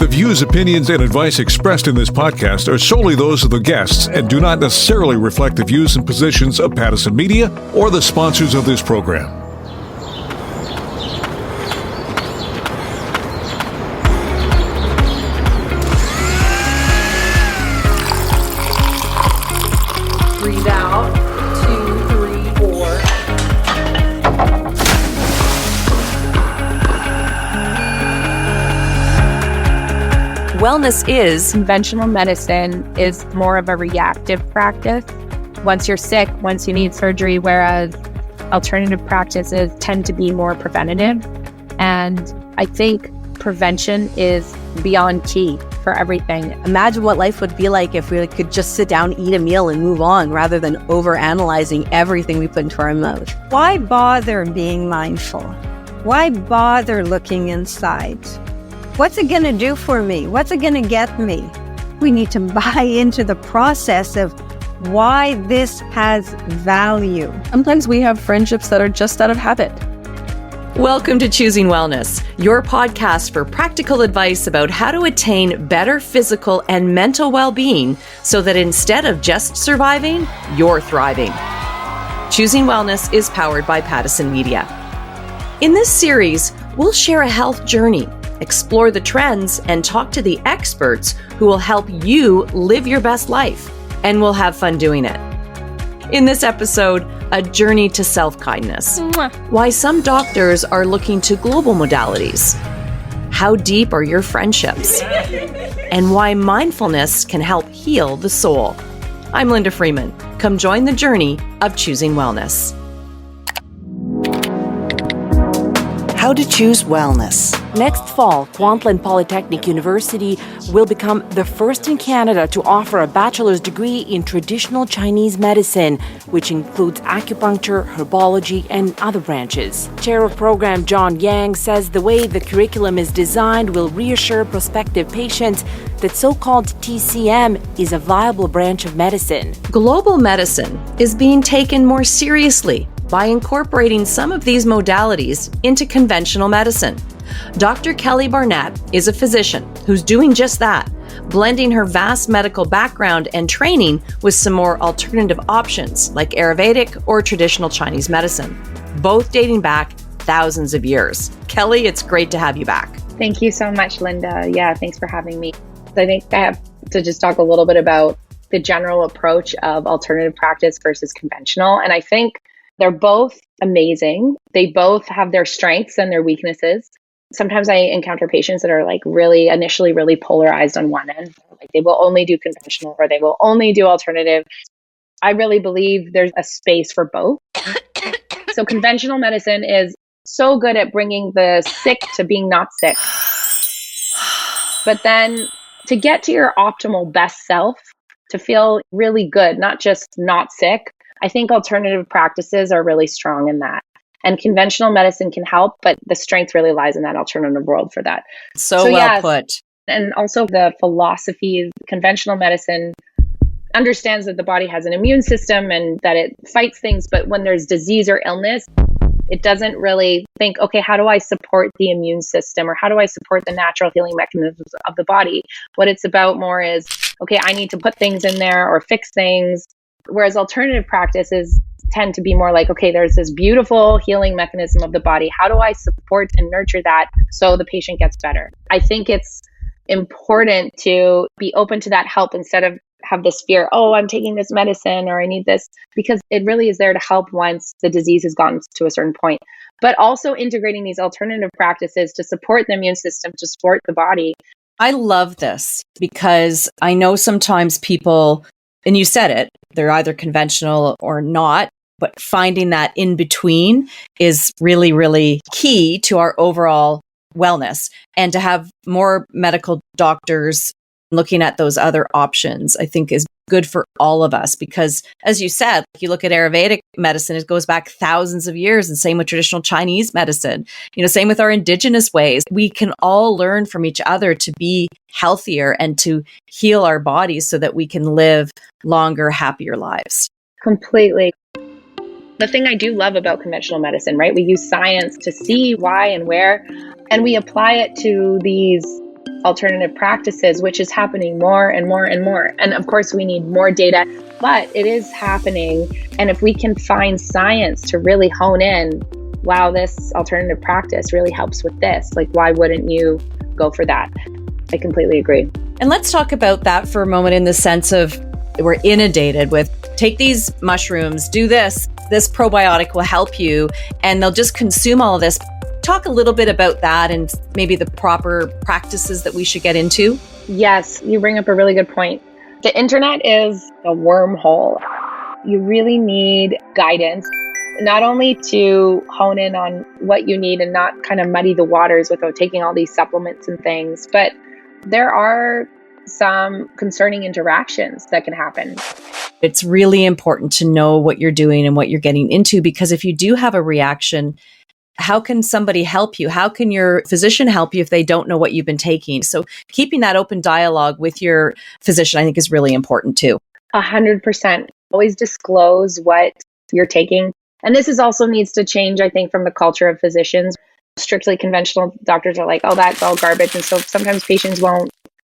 The views, opinions, and advice expressed in this podcast are solely those of the guests and do not necessarily reflect the views and positions of Pattison Media or the sponsors of this program. Breathe out. 2, 3, 4. Wellness is conventional medicine is more of a reactive practice. Once you're sick, once you need surgery, whereas alternative practices tend to be more preventative. And I think prevention is beyond key for everything. Imagine what life would be like if we could just sit down, eat a meal, and move on rather than overanalyzing everything we put into our mouth. Why bother being mindful? Why bother looking inside? What's it going to do for me? What's it going to get me? We need to buy into the process of why this has value. Sometimes we have friendships that are just out of habit. Welcome to Choosing Wellness, your podcast for practical advice about how to attain better physical and mental well-being so that instead of just surviving, you're thriving. Choosing Wellness is powered by Pattison Media. In this series, we'll share a health journey, explore the trends, and talk to the experts who will help you live your best life, and we'll have fun doing it. In this episode, a journey to self-kindness. Why some doctors are looking to global modalities. How deep are your friendships? And why mindfulness can help heal the soul. I'm Linda Freeman. Come join the journey of choosing wellness. How to choose wellness. Next fall, Kwantlen Polytechnic University will become the first in Canada to offer a bachelor's degree in traditional Chinese medicine, which includes acupuncture, herbology, and other branches. Chair of Program John Yang says the way the curriculum is designed will reassure prospective patients that so-called TCM is a viable branch of medicine. Global medicine is being taken more seriously by incorporating some of these modalities into conventional medicine. Dr. Kelly Barnett is a physician who's doing just that, blending her vast medical background and training with some more alternative options like Ayurvedic or traditional Chinese medicine, both dating back thousands of years. Kelly, it's great to have you back. Thank you so much, Linda. Yeah, thanks for having me. I think I have to just talk a little bit about the general approach of alternative practice versus conventional. And I think they're both amazing. They both have their strengths and their weaknesses. Sometimes I encounter patients that are like initially really polarized on one end. Like they will only do conventional or they will only do alternative. I really believe there's a space for both. So conventional medicine is so good at bringing the sick to being not sick. But then to get to your optimal best self, to feel really good, not just not sick, I think alternative practices are really strong in that. And conventional medicine can help, but the strength really lies in that alternative world for that. So well put. And also the philosophy, conventional medicine understands that the body has an immune system and that it fights things. But when there's disease or illness, it doesn't really think, okay, how do I support the immune system or how do I support the natural healing mechanisms of the body? What it's about more is, okay, I need to put things in there or fix things. Whereas alternative practices tend to be more like, okay, there's this beautiful healing mechanism of the body. How do I support and nurture that so the patient gets better? I think it's important to be open to that help instead of have this fear, oh, I'm taking this medicine or I need this, because it really is there to help once the disease has gotten to a certain point. But also integrating these alternative practices to support the immune system, to support the body. I love this because I know sometimes people, and you said it, they're either conventional or not, but finding that in between is really, really key to our overall wellness. And to have more medical doctors looking at those other options, I think is good for all of us because, as you said, you look at Ayurvedic medicine, it goes back thousands of years, and same with traditional Chinese medicine, same with our indigenous ways. We can all learn from each other to be healthier and to heal our bodies so that we can live longer, happier lives. Completely. The thing I do love about conventional medicine, right? We use science to see why and where, and we apply it to these alternative practices, which is happening more and more and more. And of course, we need more data, but it is happening. And if we can find science to really hone in, wow, this alternative practice really helps with this, like, why wouldn't you go for that? I completely agree. And let's talk about that for a moment in the sense of we're inundated with take these mushrooms, do this probiotic will help you, and they'll just consume all of this. Talk a little bit about that and maybe the proper practices that we should get into. Yes, you bring up a really good point. The internet is a wormhole. You really need guidance, not only to hone in on what you need and not kind of muddy the waters without taking all these supplements and things, but there are some concerning interactions that can happen. It's really important to know what you're doing and what you're getting into, because if you do have a reaction, how can somebody help you? How can your physician help you if they don't know what you've been taking? So keeping that open dialogue with your physician, I think, is really important too. 100%. Always disclose what you're taking. And this is also needs to change, I think, from the culture of physicians. Strictly conventional doctors are like, oh, that's all garbage. And so sometimes patients won't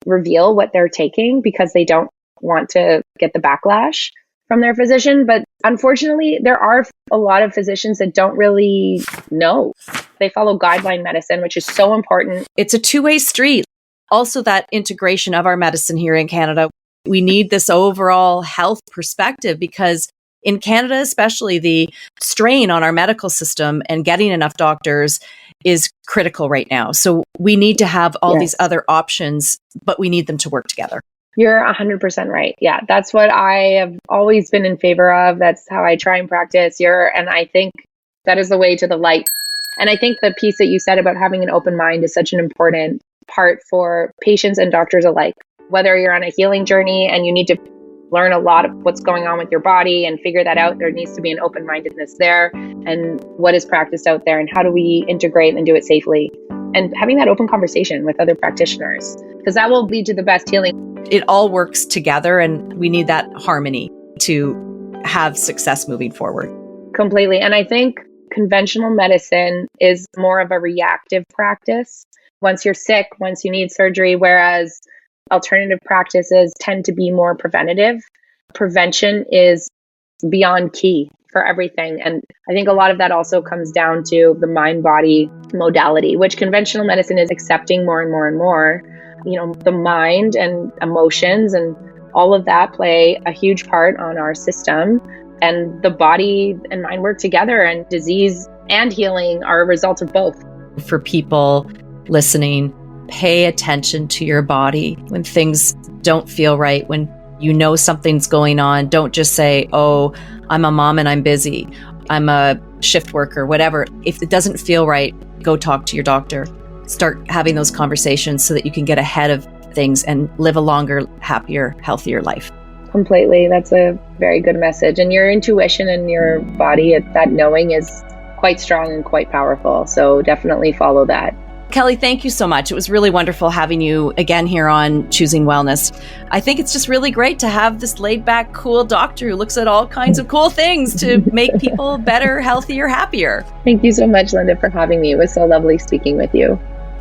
reveal what they're taking because they don't want to get the backlash from their physician. But unfortunately, there are a lot of physicians that don't really know. They follow guideline medicine, which is so important. It's a two-way street. Also, that integration of our medicine here in Canada. We need this overall health perspective because in Canada, especially, the strain on our medical system and getting enough doctors is critical right now. So we need to have all these other options, but we need them to work together. You're 100% right. Yeah, that's what I have always been in favor of. That's how I try and practice here. And I think that is the way to the light. And I think the piece that you said about having an open mind is such an important part for patients and doctors alike. Whether you're on a healing journey and you need to learn a lot of what's going on with your body and figure that out, there needs to be an open-mindedness there, and what is practiced out there and how do we integrate and do it safely, and having that open conversation with other practitioners, because that will lead to the best healing. It all works together and we need that harmony to have success moving forward. Completely. And I think conventional medicine is more of a reactive practice. Once you're sick, once you need surgery, whereas alternative practices tend to be more preventative. Prevention is beyond key for everything. And I think a lot of that also comes down to the mind-body modality, which conventional medicine is accepting more and more and more. You know, the mind and emotions and all of that play a huge part on our system. And the body and mind work together, and disease and healing are a result of both. For people listening, pay attention to your body when things don't feel right, when you know something's going on. Don't just say, oh, I'm a mom and I'm busy. I'm a shift worker, whatever. If it doesn't feel right, go talk to your doctor. Start having those conversations so that you can get ahead of things and live a longer, happier, healthier life. Completely. That's a very good message. And your intuition and your body, that knowing is quite strong and quite powerful. So definitely follow that. Kelly, thank you so much. It was really wonderful having you again here on Choosing Wellness. I think it's just really great to have this laid back, cool doctor who looks at all kinds of cool things to make people better, healthier, happier. Thank you so much, Linda, for having me. It was so lovely speaking with you.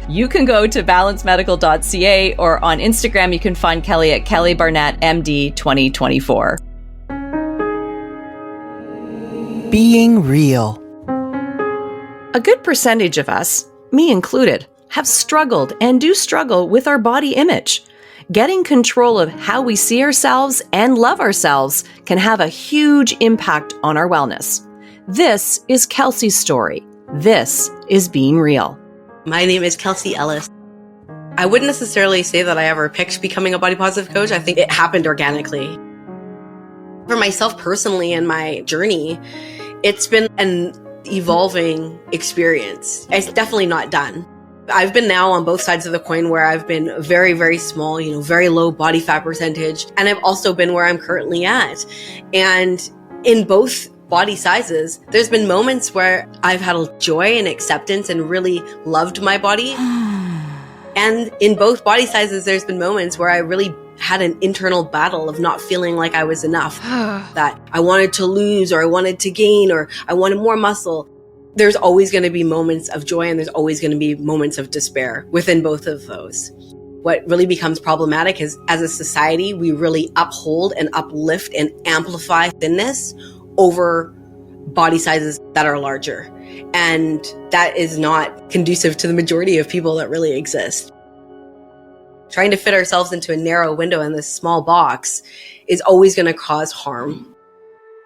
You can go to balancemedical.ca, or on Instagram, you can find Kelly at Kelly Barnett, MD 2024. Being real. A good percentage of us, me included, have struggled and do struggle with our body image. Getting control of how we see ourselves and love ourselves can have a huge impact on our wellness. This is Kelsey's story. This is Being Real. My name is Kelsey Ellis. I wouldn't necessarily say that I ever picked becoming a body positive coach. I think it happened organically. For myself personally and my journey, it's been an evolving experience. It's definitely not done. I've been now on both sides of the coin where I've been very, very small, very low body fat percentage. And I've also been where I'm currently at. And in both body sizes, there's been moments where I've had a joy and acceptance and really loved my body. And in both body sizes, there's been moments where I really had an internal battle of not feeling like I was enough, that I wanted to lose or I wanted to gain or I wanted more muscle. There's always going to be moments of joy and there's always going to be moments of despair within both of those. What really becomes problematic is, as a society, we really uphold and uplift and amplify thinness over body sizes that are larger. And that is not conducive to the majority of people that really exist. Trying to fit ourselves into a narrow window in this small box is always going to cause harm.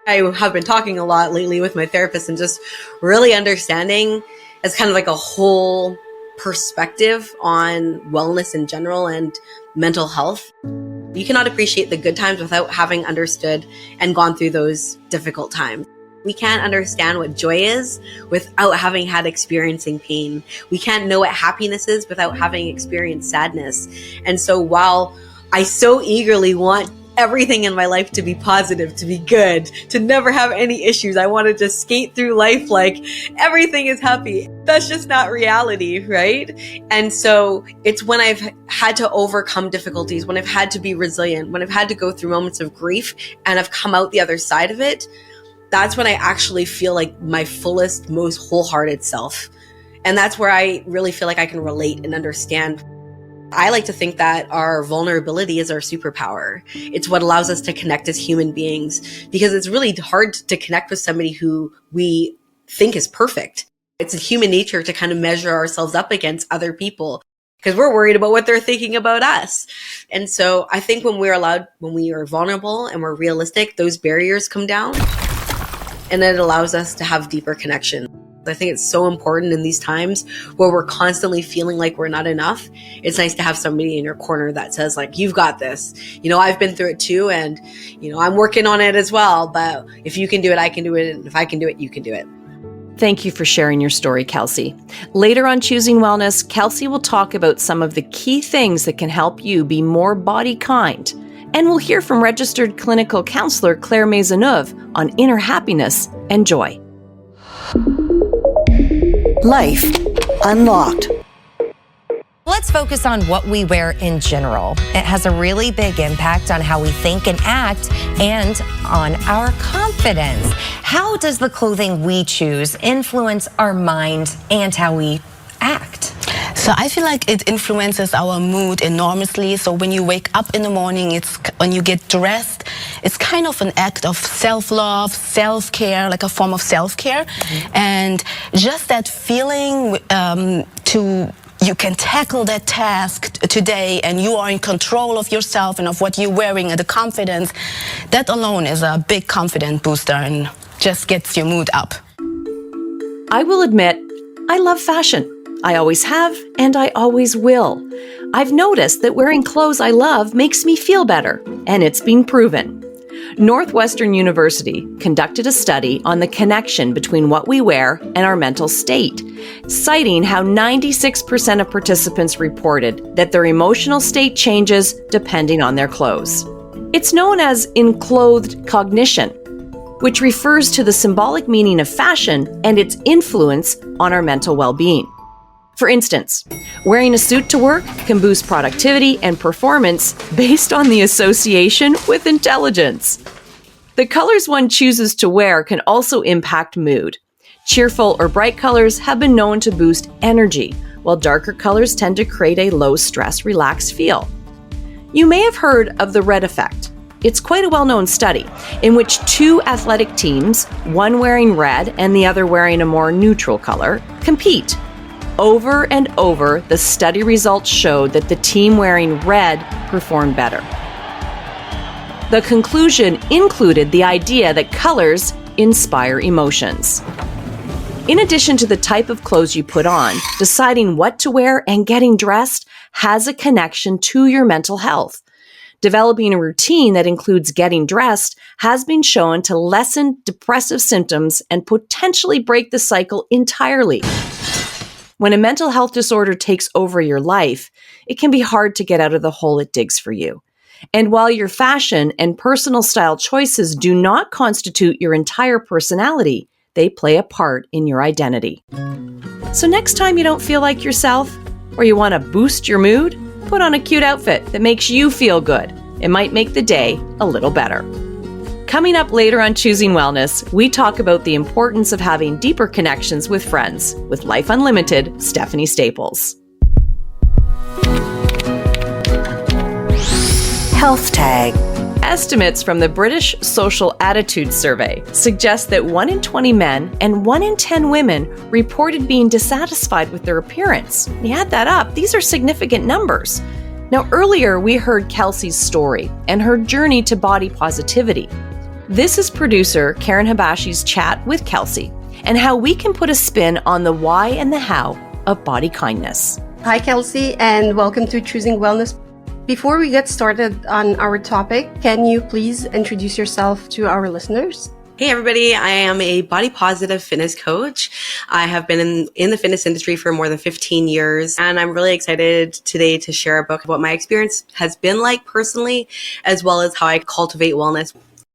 I have been talking a lot lately with my therapist and just really understanding as kind of like a whole perspective on wellness in general and mental health. You cannot appreciate the good times without having understood and gone through those difficult times. We can't understand what joy is without having had experiencing pain. We can't know what happiness is without having experienced sadness. And so while I so eagerly want everything in my life to be positive, to be good, to never have any issues, I want to just skate through life like everything is happy. That's just not reality, right? And so it's when I've had to overcome difficulties, when I've had to be resilient, when I've had to go through moments of grief and I've come out the other side of it, that's when I actually feel like my fullest, most wholehearted self. And that's where I really feel like I can relate and understand. I like to think that our vulnerability is our superpower. It's what allows us to connect as human beings, because it's really hard to connect with somebody who we think is perfect. It's a human nature to kind of measure ourselves up against other people because we're worried about what they're thinking about us. And so I think when we are vulnerable and we're realistic, those barriers come down and it allows us to have deeper connection. I think it's so important in these times where we're constantly feeling like we're not enough. It's nice to have somebody in your corner that says like, you've got this. I've been through it too. And, I'm working on it as well. But if you can do it, I can do it. And if I can do it, you can do it. Thank you for sharing your story, Kelsey. Later on Choosing Wellness, Kelsey will talk about some of the key things that can help you be more body kind. And we'll hear from registered clinical counselor Claire Maisonneuve on inner happiness and joy. Life Unlocked. Let's focus on what we wear in general. It has a really big impact on how we think and act and on our confidence. How does the clothing we choose influence our mind and how we act? So I feel like it influences our mood enormously. So when you wake up in the morning, when you get dressed, it's kind of an act of self-love, self-care, like a form of self-care. Mm-hmm. And just that feeling you can tackle that task today and you are in control of yourself and of what you're wearing and the confidence, that alone is a big confidence booster and just gets your mood up. I will admit, I love fashion. I always have, and I always will. I've noticed that wearing clothes I love makes me feel better, and it's been proven. Northwestern University conducted a study on the connection between what we wear and our mental state, citing how 96% of participants reported that their emotional state changes depending on their clothes. It's known as enclothed cognition, which refers to the symbolic meaning of fashion and its influence on our mental well-being. For instance, wearing a suit to work can boost productivity and performance based on the association with intelligence. The colors one chooses to wear can also impact mood. Cheerful or bright colors have been known to boost energy, while darker colors tend to create a low-stress, relaxed feel. You may have heard of the red effect. It's quite a well-known study in which two athletic teams, one wearing red and the other wearing a more neutral color, compete. Over and over, the study results showed that the team wearing red performed better. The conclusion included the idea that colors inspire emotions. In addition to the type of clothes you put on, deciding what to wear and getting dressed has a connection to your mental health. Developing a routine that includes getting dressed has been shown to lessen depressive symptoms and potentially break the cycle entirely. When a mental health disorder takes over your life, it can be hard to get out of the hole it digs for you. And while your fashion and personal style choices do not constitute your entire personality, they play a part in your identity. So next time you don't feel like yourself, or you want to boost your mood, put on a cute outfit that makes you feel good. It might make the day a little better. Coming up later on Choosing Wellness, we talk about the importance of having deeper connections with friends with Life Unlimited, Stephanie Staples. Health Tag. Estimates from the British Social Attitude Survey suggest that 1 in 20 men and 1 in 10 women reported being dissatisfied with their appearance. You add that up, these are significant numbers. Now, earlier we heard Kelsey's story and her journey to body positivity. This is producer Karen Habashi's chat with Kelsey and how we can put a spin on the why and the how of body kindness. Hi, Kelsey, and welcome to Choosing Wellness. Before we get started on our topic, can you please introduce yourself to our listeners? Hey everybody, I am a body positive fitness coach. I have been in the fitness industry for more than 15 years, and I'm really excited today to share a book about my experience has been like personally, as well as how I cultivate wellness.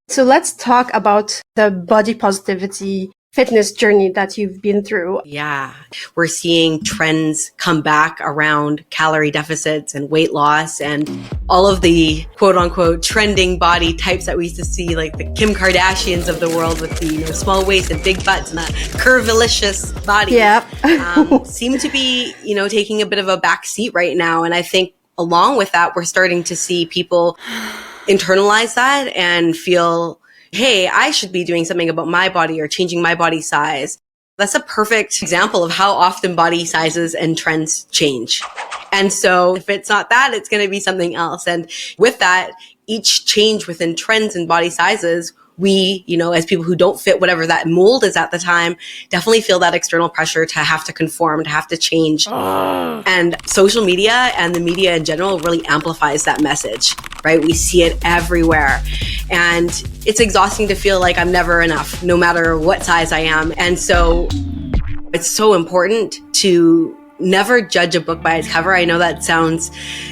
So let's talk about the body positivity fitness journey that you've been through. Yeah, we're seeing trends come back around calorie deficits and weight loss and all of the quote unquote trending body types that we used to see, like the Kim Kardashians of the world with the small waist and big butts and that curvilicious body. Yeah. Seem to be, taking a bit of a back seat right now. And I think along with that, we're starting to see people internalize that and feel, hey, I should be doing something about my body or changing my body size. That's a perfect example of how often body sizes and trends change. And so if it's not that, it's going to be something else. And with that, each change within trends and body sizes, we, as people who don't fit whatever that mold is at the time, definitely feel that external pressure to have to conform, to have to change. And social media and the media in general really amplifies that message, right? We see it everywhere. And it's exhausting to feel like I'm never enough, no matter what size I am. And so it's so important to never judge a book by its cover. I know that sounds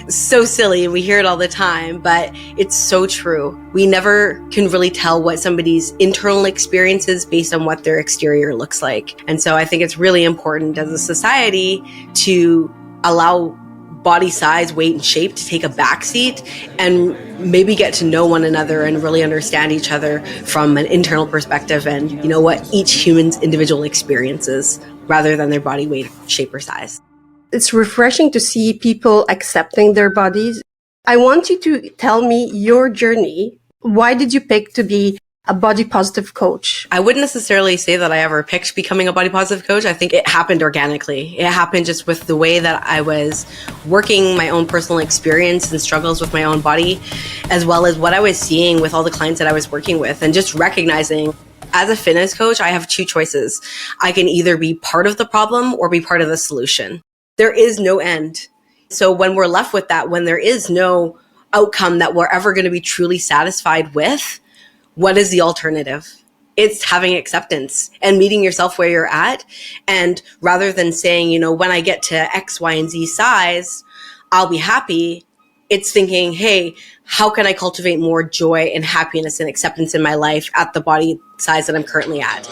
so silly and we hear it all the time, but it's so true. We never can really tell what somebody's internal experience is based on what their exterior looks like. And so I think it's really important as a society to allow body size, weight, and shape to take a backseat and maybe get to know one another and really understand each other from an internal perspective and what each human's individual experiences rather than their body weight, shape, or size. It's refreshing to see people accepting their bodies. I want you to tell me your journey. Why did you pick to be a body positive coach? I wouldn't necessarily say that I ever picked becoming a body positive coach. I think it happened organically. It happened just with the way that I was working my own personal experience and struggles with my own body, as well as what I was seeing with all the clients that I was working with, and just recognizing as a fitness coach, I have two choices. I can either be part of the problem or be part of the solution. There is no end. So when we're left with that, when there is no outcome that we're ever going to be truly satisfied with, what is the alternative? It's having acceptance and meeting yourself where you're at. And rather than saying, when I get to X, Y, and Z size, I'll be happy. It's thinking, hey, how can I cultivate more joy and happiness and acceptance in my life at the body size that I'm currently at?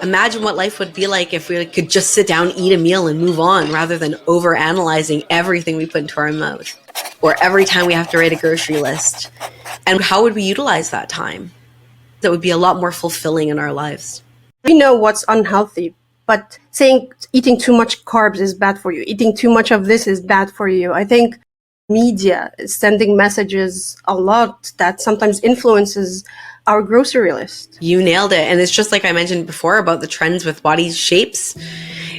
Imagine what life would be like if we could just sit down, eat a meal, and move on rather than overanalyzing everything we put into our mouth or every time we have to write a grocery list. And how would we utilize that time? That would be a lot more fulfilling in our lives. We know what's unhealthy, but saying eating too much carbs is bad for you, eating too much of this is bad for you. I think media is sending messages a lot that sometimes influences our grocery list. You nailed it. And it's just like I mentioned before about the trends with body shapes.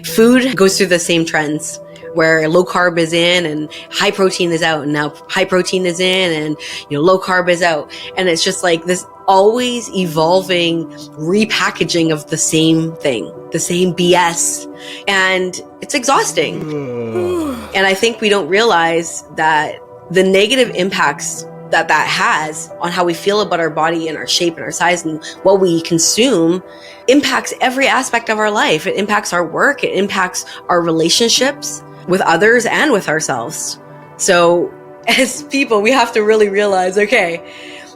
Food goes through the same trends where low carb is in and high protein is out. And now high protein is in and low carb is out. And it's just like this always evolving repackaging of the same thing, the same BS. And it's exhausting. And I think we don't realize that the negative impacts that has on how we feel about our body and our shape and our size and what we consume impacts every aspect of our life. It impacts our work. It impacts our relationships with others and with ourselves. So as people, we have to really realize, okay,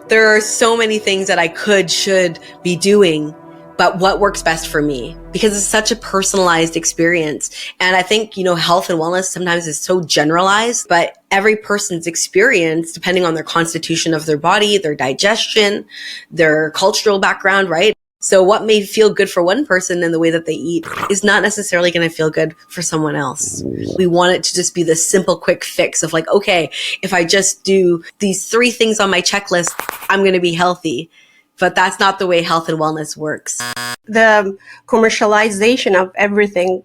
there are so many things that I should be doing, but what works best for me? Because it's such a personalized experience. And I think, health and wellness sometimes is so generalized, but every person's experience, depending on their constitution of their body, their digestion, their cultural background, right? So what may feel good for one person in the way that they eat is not necessarily going to feel good for someone else. We want it to just be this simple, quick fix of like, okay, if I just do these 3 things on my checklist, I'm going to be healthy. But that's not the way health and wellness works. The commercialization of everything,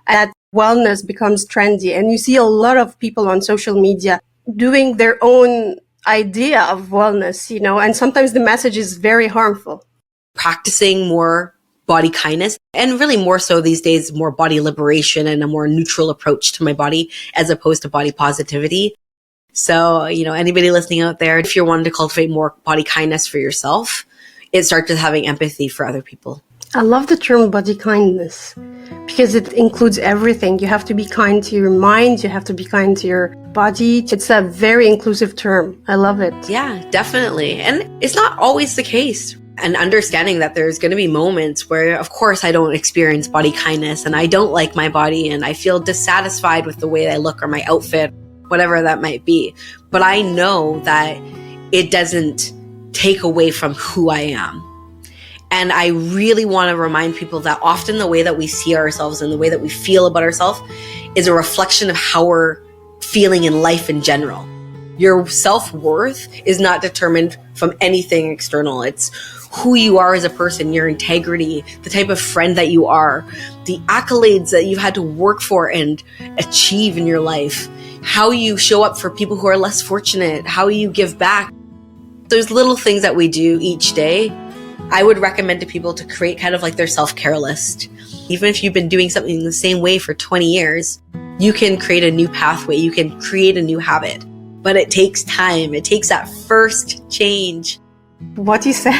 that wellness becomes trendy. And you see a lot of people on social media doing their own idea of wellness, and sometimes the message is very harmful. Practicing more body kindness, and really more so these days, more body liberation and a more neutral approach to my body as opposed to body positivity. So, anybody listening out there, if you're wanting to cultivate more body kindness for yourself, it starts with having empathy for other people. I love the term body kindness because it includes everything. You have to be kind to your mind. You have to be kind to your body. It's a very inclusive term. I love it. Yeah, definitely. And it's not always the case. And understanding that there's going to be moments where, of course, I don't experience body kindness and I don't like my body and I feel dissatisfied with the way I look or my outfit, whatever that might be. But I know that it doesn't take away from who I am. And I really want to remind people that often the way that we see ourselves and the way that we feel about ourselves is a reflection of how we're feeling in life in general. Your self-worth is not determined from anything external. It's who you are as a person, your integrity, the type of friend that you are, the accolades that you've had to work for and achieve in your life, how you show up for people who are less fortunate, how you give back. There's little things that we do each day. I would recommend to people to create kind of like their self-care list. Even if you've been doing something the same way for 20 years, you can create a new pathway. You can create a new habit. But it takes time. It takes that first change. What you said,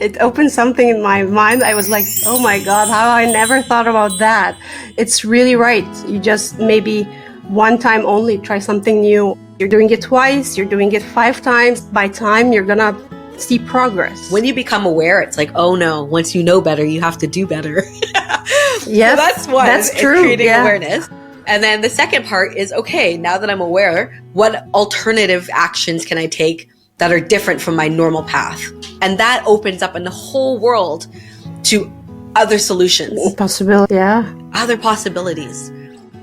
it opened something in my mind. I was like, oh my God, how I never thought about that. It's really right. You just maybe one time only try something new. You're doing it twice. You're doing it 5 times. By time, you're going to see progress. When you become aware, it's like, oh no, once you know better, you have to do better. Yes, so that's one. That's true. Creating awareness. And then the second part is, okay, now that I'm aware, what alternative actions can I take that are different from my normal path? And that opens up in the whole world to other solutions. Possibility, yeah. Other possibilities.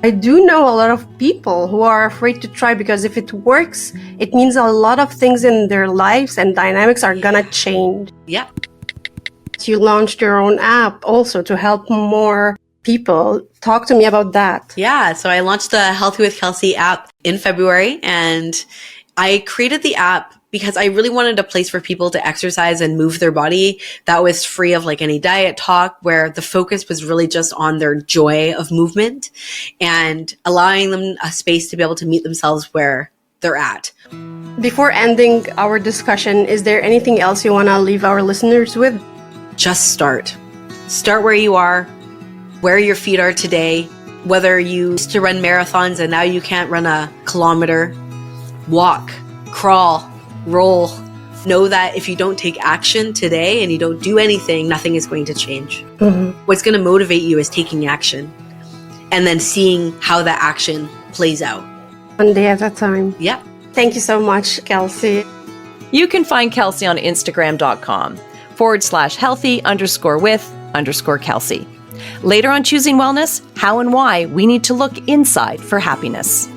I do know a lot of people who are afraid to try because if it works, it means a lot of things in their lives and dynamics are gonna change. Yeah. You launched your own app also to help more people. Talk to me about that. Yeah, so I launched the Healthy with Kelsey app in February, and I created the app because I really wanted a place for people to exercise and move their body that was free of like any diet talk, where the focus was really just on their joy of movement and allowing them a space to be able to meet themselves where they're at. Before ending our discussion, is there anything else you want to leave our listeners with? Just start. Start where you are, where your feet are today, whether you used to run marathons and now you can't run a kilometer. Walk, crawl, roll. Know that if you don't take action today and you don't do anything, nothing is going to change. Mm-hmm. What's going to motivate you is taking action and then seeing how that action plays out. One day at a time. Yeah. Thank you so much, Kelsey. You can find Kelsey on Instagram.com/healthy_with_Kelsey. Later on Choosing Wellness, how and why we need to look inside for happiness.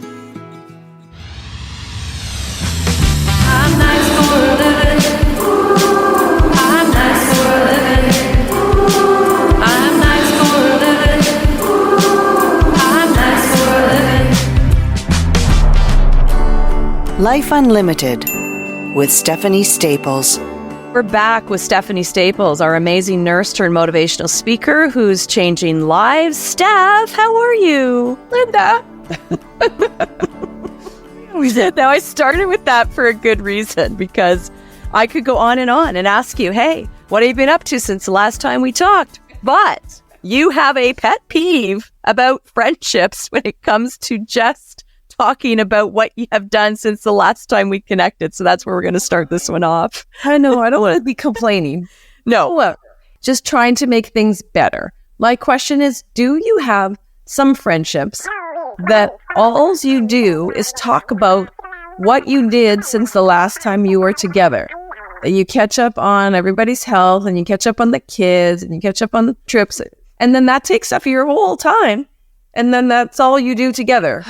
Life Unlimited with Stephanie Staples. We're back with Stephanie Staples, our amazing nurse turned motivational speaker who's changing lives. Steph, how are you? Linda. Now, I started with that for a good reason, because I could go on and ask you, hey, what have you been up to since the last time we talked? But you have a pet peeve about friendships when it comes to just talking about what you have done since the last time we connected. So that's where we're going to start this one off. I know. I don't want to be complaining. No. Just trying to make things better. My question is, do you have some friendships that all you do is talk about what you did since the last time you were together? You catch up on everybody's health, and you catch up on the kids, and you catch up on the trips. And then that takes up your whole time. And then that's all you do together.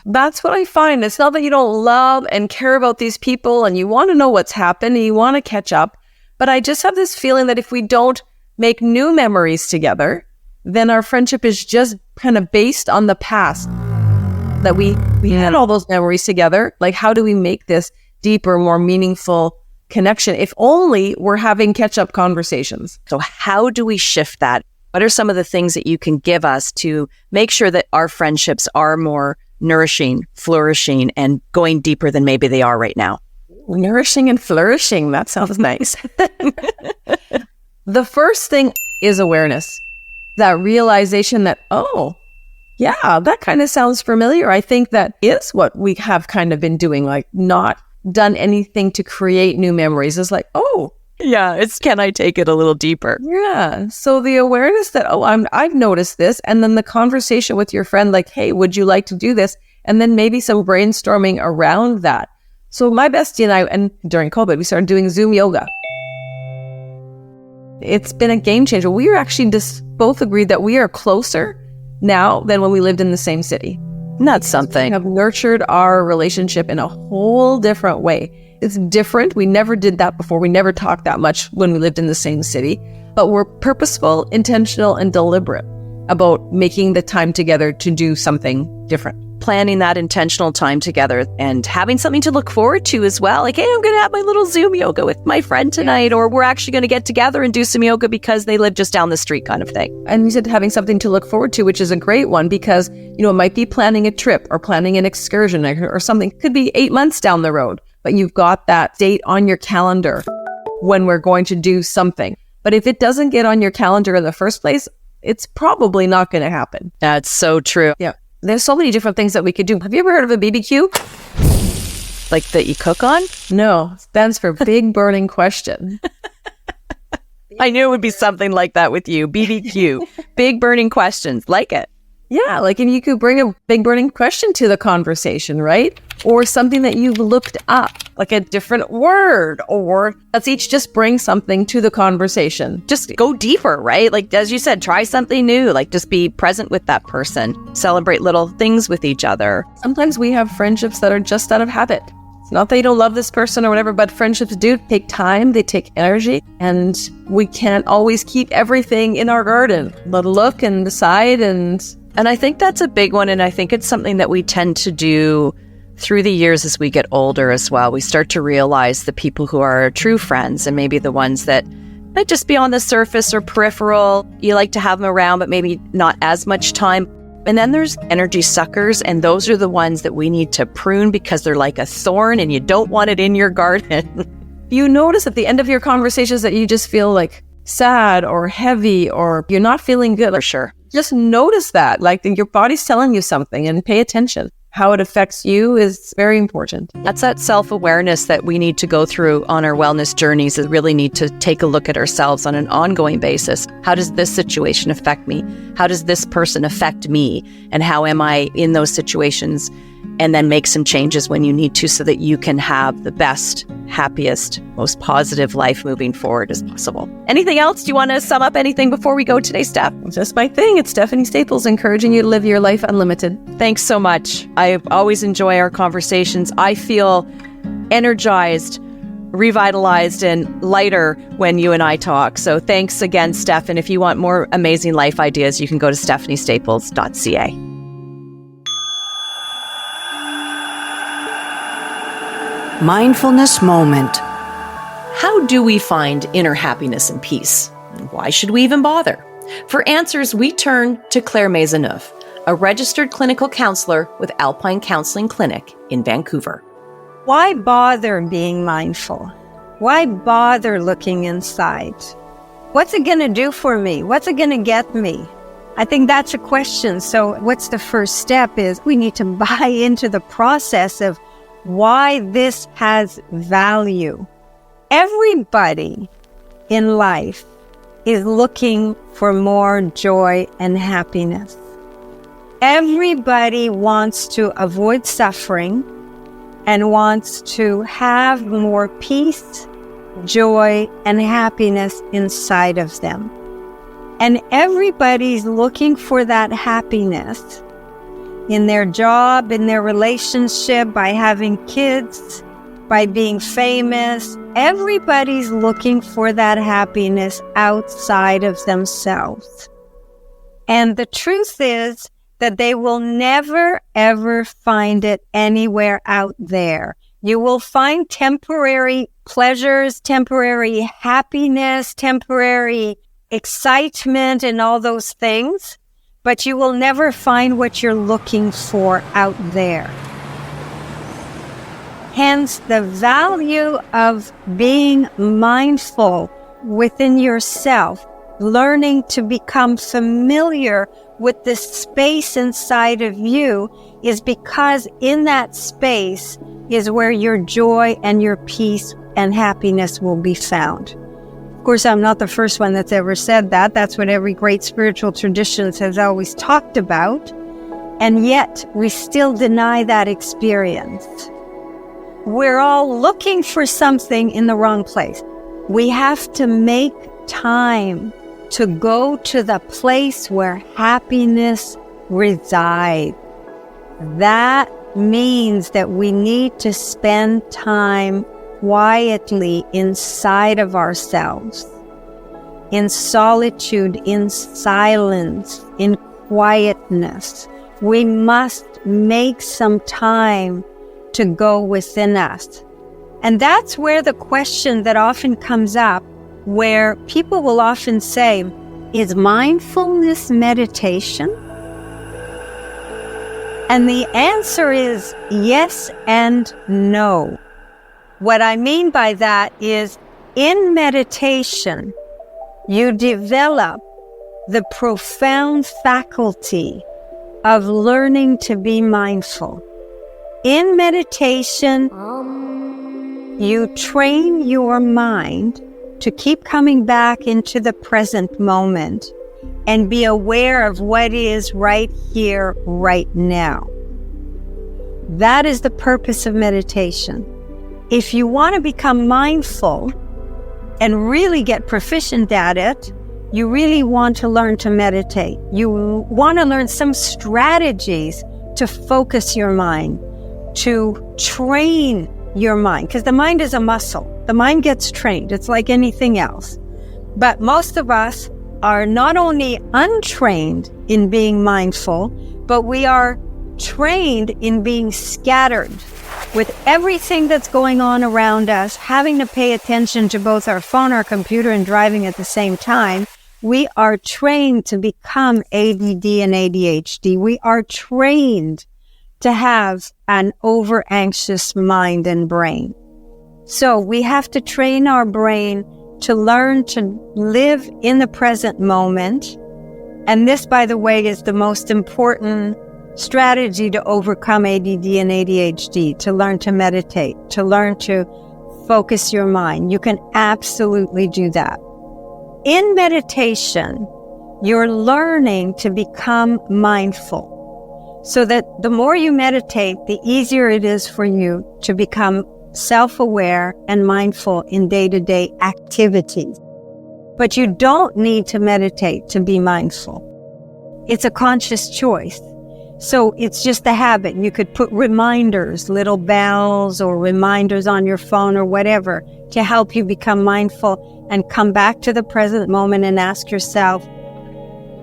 That's what I find. It's not that you don't love and care about these people and you want to know what's happened and you want to catch up. But I just have this feeling that if we don't make new memories together, then our friendship is just kind of based on the past. That we had all those memories together. Like, how do we make this deeper, more meaningful connection? If only we're having catch-up conversations. So how do we shift that? What are some of the things that you can give us to make sure that our friendships are more nourishing, flourishing, and going deeper than maybe they are right now? Nourishing and flourishing. That sounds nice. The first thing is awareness. That realization that, oh, yeah, that kind of sounds familiar. I think that is what we have kind of been doing, like not done anything to create new memories. It's like, oh, yeah, can I take it a little deeper? Yeah. So the awareness that, oh, I've noticed this. And then the conversation with your friend, like, hey, would you like to do this? And then maybe some brainstorming around that. So my bestie and I, and during COVID, we started doing Zoom yoga. It's been a game changer. We are actually just both agreed that we are closer now than when we lived in the same city. And that's something. We have nurtured our relationship in a whole different way. It's different. We never did that before. We never talked that much when we lived in the same city, but we're purposeful, intentional, and deliberate about making the time together to do something different. Planning that intentional time together and having something to look forward to as well. Like, hey, I'm going to have my little Zoom yoga with my friend tonight, or we're actually going to get together and do some yoga because they live just down the street kind of thing. And you said having something to look forward to, which is a great one because, you know, it might be planning a trip or planning an excursion or something. It could be 8 months down the road, but you've got that date on your calendar when we're going to do something. But if it doesn't get on your calendar in the first place, it's probably not going to happen. That's so true. Yeah. There's so many different things that we could do. Have you ever heard of a BBQ? Like that you cook on? No, stands for Big Burning Question. I knew it would be something like that with you. BBQ. Big Burning Questions. Like it. Yeah, like, and you could bring a big burning question to the conversation, right? Or something that you've looked up, like a different word, or let's each just bring something to the conversation. Just go deeper, right? Like, as you said, try something new, like just be present with that person, celebrate little things with each other. Sometimes we have friendships that are just out of habit. It's not that you don't love this person or whatever, but friendships do take time, they take energy, and we can't always keep everything in our garden. But look and decide And I think that's a big one, and I think it's something that we tend to do through the years as we get older as well. We start to realize the people who are our true friends and maybe the ones that might just be on the surface or peripheral. You like to have them around, but maybe not as much time. And then there's energy suckers, and those are the ones that we need to prune because they're like a thorn and you don't want it in your garden. You notice at the end of your conversations that you just feel like sad or heavy or you're not feeling good. For sure. Just notice that, like your body's telling you something, and pay attention. How it affects you is very important. That's that self-awareness that we need to go through on our wellness journeys, and really need to take a look at ourselves on an ongoing basis. How does this situation affect me? How does this person affect me? And how am I in those situations? And then make some changes when you need to so that you can have the best, happiest, most positive life moving forward as possible. Anything else? Do you want to sum up anything before we go today, Steph? Just my thing. It's Stephanie Staples encouraging you to live your life unlimited. Thanks so much. I always enjoy our conversations. I feel energized, revitalized, and lighter when you and I talk. So thanks again, Steph. And if you want more amazing life ideas, you can go to stephaniestaples.ca. Mindfulness moment. How do we find inner happiness and peace? Why should we even bother? For answers, we turn to Claire Maisonneuve, a registered clinical counselor with Alpine Counseling Clinic in Vancouver. Why bother being mindful? Why bother looking inside? What's it going to do for me? What's it going to get me? I think that's a question. So what's the first step is we need to buy into the process of why this has value. Everybody in life is looking for more joy and happiness. Everybody wants to avoid suffering and wants to have more peace, joy, and happiness inside of them. And everybody's looking for that happiness in their job, in their relationship, by having kids, by being famous. Everybody's looking for that happiness outside of themselves. And the truth is that they will never, ever find it anywhere out there. You will find temporary pleasures, temporary happiness, temporary excitement, and all those things, but you will never find what you're looking for out there. Hence, the value of being mindful within yourself, learning to become familiar with the space inside of you, is because in that space is where your joy and your peace and happiness will be found. Of course, I'm not the first one that's ever said that. That's what every great spiritual tradition has always talked about. And yet, we still deny that experience. We're all looking for something in the wrong place. We have to make time to go to the place where happiness resides. That means that we need to spend time quietly inside of ourselves, in solitude, in silence, in quietness. We must make some time to go within us. And that's where the question that often comes up, where people will often say, is mindfulness meditation? And the answer is yes and no. What I mean by that is, in meditation, you develop the profound faculty of learning to be mindful. In meditation, you train your mind to keep coming back into the present moment and be aware of what is right here, right now. That is the purpose of meditation. If you want to become mindful and really get proficient at it, you really want to learn to meditate. You want to learn some strategies to focus your mind, to train your mind, because the mind is a muscle. The mind gets trained. It's like anything else. But most of us are not only untrained in being mindful, but we are trained in being scattered with everything that's going on around us, having to pay attention to both our phone, our computer, and driving at the same time. We are trained to become ADD and ADHD. We are trained to have an over-anxious mind and brain. So we have to train our brain to learn to live in the present moment. And this, by the way, is the most important strategy to overcome ADD and ADHD, to learn to meditate, to learn to focus your mind. You can absolutely do that. In meditation, you're learning to become mindful, so that the more you meditate, the easier it is for you to become self-aware and mindful in day-to-day activities. But you don't need to meditate to be mindful. It's a conscious choice. So it's just a habit. You could put reminders, little bells or reminders on your phone or whatever, to help you become mindful and come back to the present moment and ask yourself,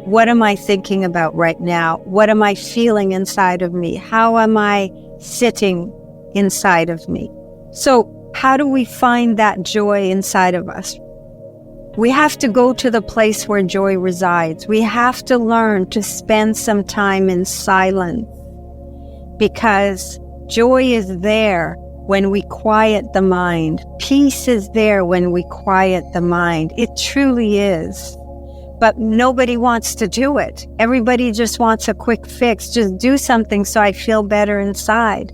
what am I thinking about right now? What am I feeling inside of me? How am I sitting inside of me? So how do we find that joy inside of us? We have to go to the place where joy resides. We have to learn to spend some time in silence, because joy is there when we quiet the mind. Peace is there when we quiet the mind. It truly is. But nobody wants to do it. Everybody just wants a quick fix. Just do something so I feel better inside.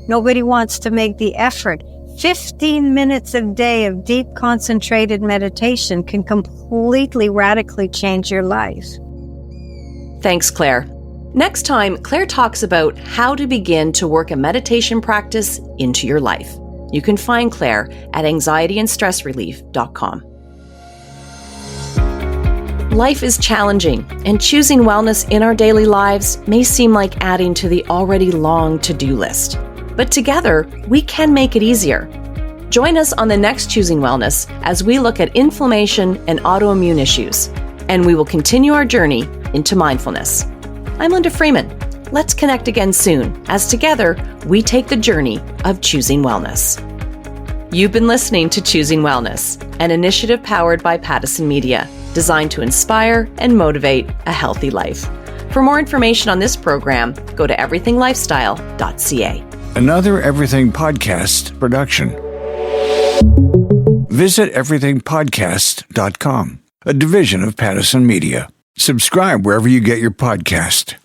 Nobody wants to make the effort. 15 minutes a day of deep, concentrated meditation can completely, radically change your life. Thanks, Claire. Next time, Claire talks about how to begin to work a meditation practice into your life. You can find Claire at anxietyandstressrelief.com. Life is challenging, and choosing wellness in our daily lives may seem like adding to the already long to-do list. But together, we can make it easier. Join us on the next Choosing Wellness as we look at inflammation and autoimmune issues, and we will continue our journey into mindfulness. I'm Linda Freeman. Let's connect again soon, as together we take the journey of choosing wellness. You've been listening to Choosing Wellness, an initiative powered by Pattison Media, designed to inspire and motivate a healthy life. For more information on this program, go to everythinglifestyle.ca. Another Everything Podcast production. Visit everythingpodcast.com, a division of Pattison Media. Subscribe wherever you get your podcast.